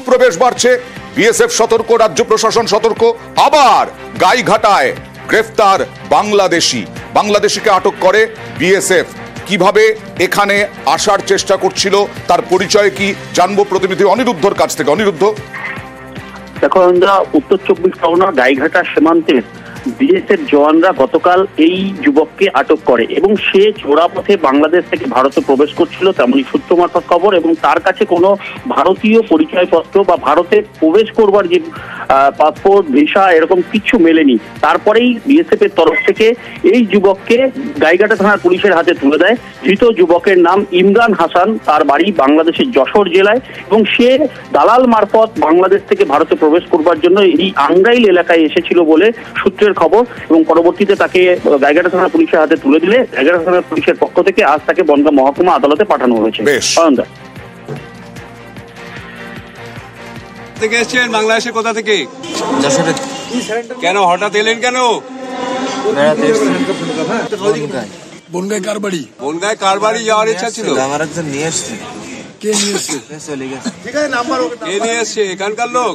অনুপ্রবেশ বাড়ছে, বিএসএফ সতর্ক, রাজ্য প্রশাসন সতর্ক। আবার গাইঘাটায় গ্রেফতার বাংলাদেশিকে আটক করে বিএসএফ। কিভাবে এখানে আসার চেষ্টা করছিল, তার পরিচয় কি, জানবো প্রতিনিধি অনিরুদ্ধর কাছ থেকে। অনিরুদ্ধ, দেখো আমরা উত্তর 24 পরগনার গাইঘাটা সীমান্তে বিএসএফ জওয়ানরা গতকাল এই যুবককে আটক করে এবং সে চোরাপথে বাংলাদেশ থেকে ভারতে প্রবেশ করছিল, তেমনই সূত্র মারফত খবর। এবং তার কাছে কোনো ভারতীয় পরিচয়পত্র বা ভারতে প্রবেশ করবার যে পাসপোর্ট, ভিসা এরকম কিছু মেলেনি। তারপরেই বিএসএফ এর তরফ থেকে এই যুবককে গাইঘাটা থানার পুলিশের হাতে তুলে দেয়। ধৃত যুবকের নাম ইমরান হাসান, তার বাড়ি বাংলাদেশের যশোর জেলায় এবং সে দালাল মারফত বাংলাদেশ থেকে ভারতে প্রবেশ করবার জন্য এই আঙ্গাইল এলাকায় এসেছিল বলে সূত্রের খবর। এবং পরবর্তীতে তাকে গাইঘাটা থানা পুলিশের হাতে তুলে দিলে গাইঘাটা থানা পুলিশের পক্ষ থেকে আজ তাকে বনগাঁ মহকুমা আদালতে পাঠানো হয়েছে। থেকে এসেছেন বাংলাদেশে? কোথা থেকে? কেন হঠাৎ এলেন? কেন বনগাঁয় কার বাড়ি? বনগাঁয় কার বাড়ি যাওয়ার ইচ্ছা ছিল? আমার একজন নিয়ে এসছে। কে নিয়ে এসছে? চলে গেছে। কে নিয়ে এসছে? এখানকার লোক?